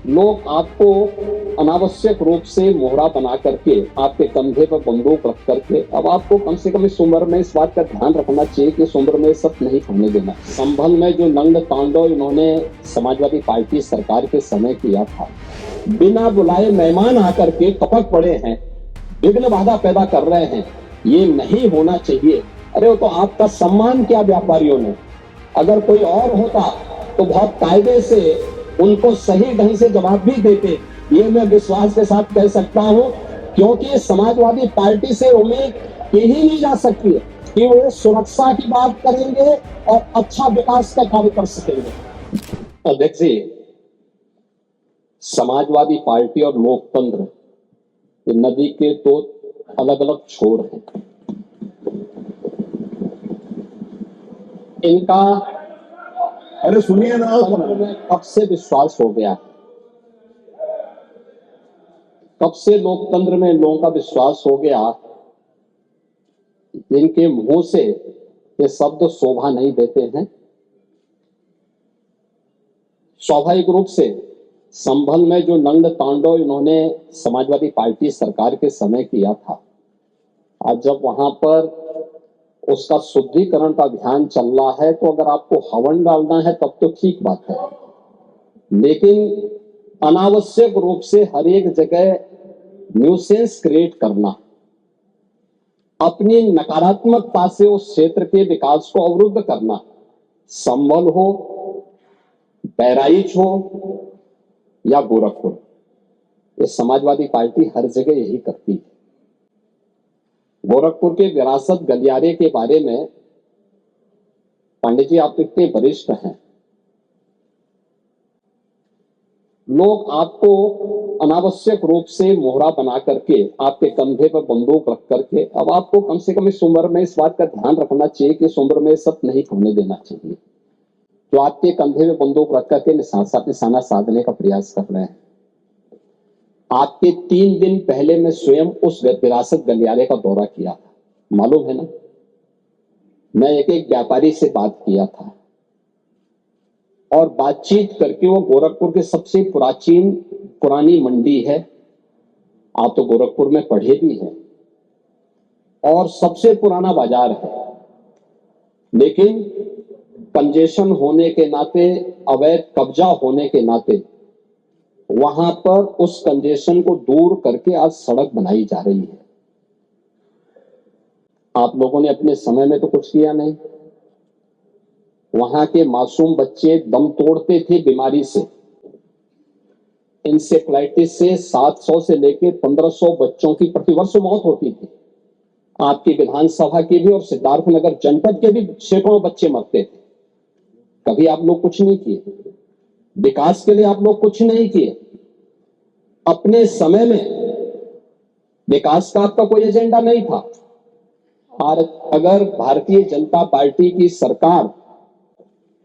लोग आपको अनावश्यक रूप से मोहरा बना करके आपके कंधे पर बंदूक रख करके, अब आपको कम से कम इस उम्र में इस बात का ध्यान रखना चाहिए कि इस उम्र में सब नहीं होने देना। संभल में जो नंग तांडव इन्होंने समाजवादी पार्टी सरकार के समय किया था, बिना बुलाए मेहमान आकर के टपक पड़े हैं, विघ्न बाधा पैदा कर रहे हैं, ये नहीं होना चाहिए। अरे वो तो आपका सम्मान किया व्यापारियों ने, अगर कोई और होता तो बहुत कायदे से उनको सही ढंग से जवाब भी देते, ये मैं विश्वास के साथ कह सकता हूं, क्योंकि समाजवादी पार्टी से उम्मीद की ही नहीं जा सकती है कि वो सुरक्षा की बात करेंगे और अच्छा विकास का कार्य कर सकेंगे। अध्यक्ष जी, समाजवादी पार्टी और लोकतंत्र ये नदी के दो अलग अलग छोर हैं। इनका अरे सुनिए ना, कब से विश्वास हो गया, कब से लोकतंत्र में लोगों का विश्वास हो गया, इनके मुंह से ये शब्द शोभा नहीं देते हैं। स्वाभाविक रूप से संभल में जो नंग तांडव इन्होंने समाजवादी पार्टी सरकार के समय किया था, आज जब वहां पर उसका शुद्धिकरण का अभियान चल रहा है, तो अगर आपको हवन डालना है तब तो ठीक बात है, लेकिन अनावश्यक रूप से हर एक जगह न्यूसेंस क्रिएट करना, अपनी नकारात्मकता से उस क्षेत्र के विकास को अवरुद्ध करना, संभल हो, बहराइच हो या गोरखपुर, ये समाजवादी पार्टी हर जगह यही करती है। गोरखपुर के विरासत गलियारे के बारे में पंडित जी आप इतने वरिष्ठ हैं, लोग आपको अनावश्यक रूप से मोहरा बना करके आपके कंधे पर बंदूक रख करके, अब आपको कम से कम इस उम्र में इस बात का ध्यान रखना चाहिए कि इस उम्र में सब नहीं होने देना चाहिए। जो आपके कंधे में बंदूक रख करके निशाना साधने का प्रयास कर रहे हैं, आपके 3 दिन पहले मैं स्वयं उस विरासत गलियारे का दौरा किया था, मालूम है ना। मैं एक व्यापारी से बात किया था और बातचीत करके, वो गोरखपुर के सबसे पुरानी मंडी है, आप तो गोरखपुर में पढ़े भी हैं, और सबसे पुराना बाजार है, लेकिन कंजेशन होने के नाते, अवैध कब्जा होने के नाते वहां पर उस कंजेशन को दूर करके आज सड़क बनाई जा रही है। आप लोगों ने अपने समय में तो कुछ किया नहीं। वहां के मासूम बच्चे दम तोड़ते थे बीमारी से, इंसेफ्लाइटिस से 700 से लेकर 1500 बच्चों की प्रतिवर्ष मौत होती थी। आपकी विधानसभा की भी और सिद्धार्थनगर जनपद के भी सैकड़ों बच्चे मरते थे। कभी आप लोग कुछ नहीं किए, विकास के लिए आप लोग कुछ नहीं किए। अपने समय में विकास का आपका कोई एजेंडा नहीं था। और अगर भारतीय जनता पार्टी की सरकार,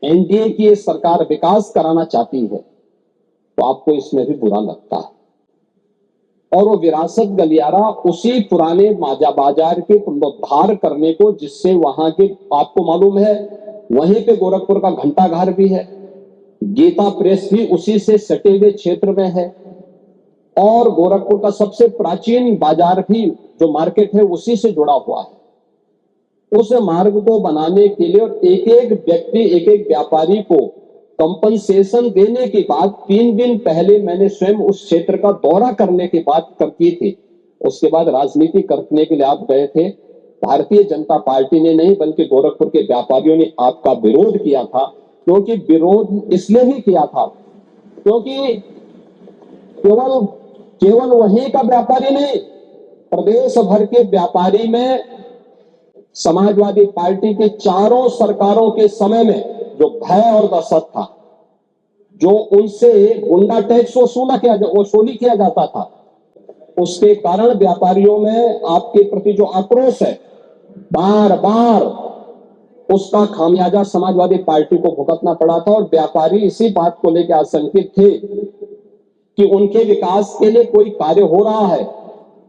एनडीए की सरकार विकास कराना चाहती है तो आपको इसमें भी बुरा लगता है। और वो विरासत गलियारा उसी पुराने बाजार के पुनरुद्धार करने को, जिससे वहां के, आपको मालूम है वहीं पे गोरखपुर का घंटाघर भी है, गीता प्रेस भी उसी से सटे हुए क्षेत्र में है, और गोरखपुर का सबसे प्राचीन बाजार भी जो मार्केट है उसी से जुड़ा हुआ है। उस मार्ग को बनाने के लिए और एक एक व्यक्ति, एक एक व्यापारी को कंपनसेशन देने के बाद 3 दिन पहले मैंने स्वयं उस क्षेत्र का दौरा करने की बात की थी। उसके बाद राजनीति करने के लिए आप गए थे। भारतीय जनता पार्टी ने नहीं, बल्कि गोरखपुर के व्यापारियों ने आपका विरोध किया था। क्योंकि विरोध इसलिए भी किया था क्योंकि केवल वहीं का व्यापारी नहीं, प्रदेश भर के व्यापारी में समाजवादी पार्टी के चारों सरकारों के समय में जो भय और दहशत था, जो उनसे गुंडा टैक्स वसूली किया जाता था, उसके कारण व्यापारियों में आपके प्रति जो आक्रोश है, बार बार उसका खामियाजा समाजवादी पार्टी को भुगतना पड़ा था। और व्यापारी इसी बात को लेकर आशंकित थे कि उनके विकास के लिए कोई कार्य हो रहा है,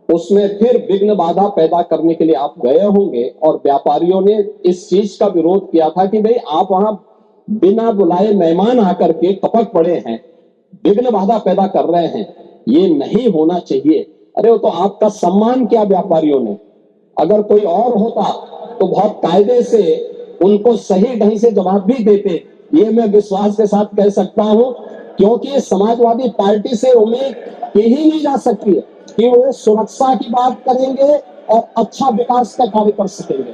उसमें फिर विघ्न बाधा पैदा करने के लिए आप गए होंगे। और व्यापारियों ने इस चीज का विरोध किया था कि भाई आप वहां बिना बुलाए मेहमान आकर के टपक पड़े हैं, विघ्न बाधा पैदा कर रहे हैं, ये नहीं होना चाहिए। अरे वो तो आपका सम्मान किया व्यापारियों ने, अगर कोई और होता तो बहुत कायदे से उनको सही ढंग से जवाब भी देते, ये मैं विश्वास के साथ कह सकता हूं, क्योंकि समाजवादी पार्टी से उम्मीद की ही नहीं जा सकती है कि वो सुरक्षा की बात करेंगे और अच्छा विकास का कार्य कर सकेंगे।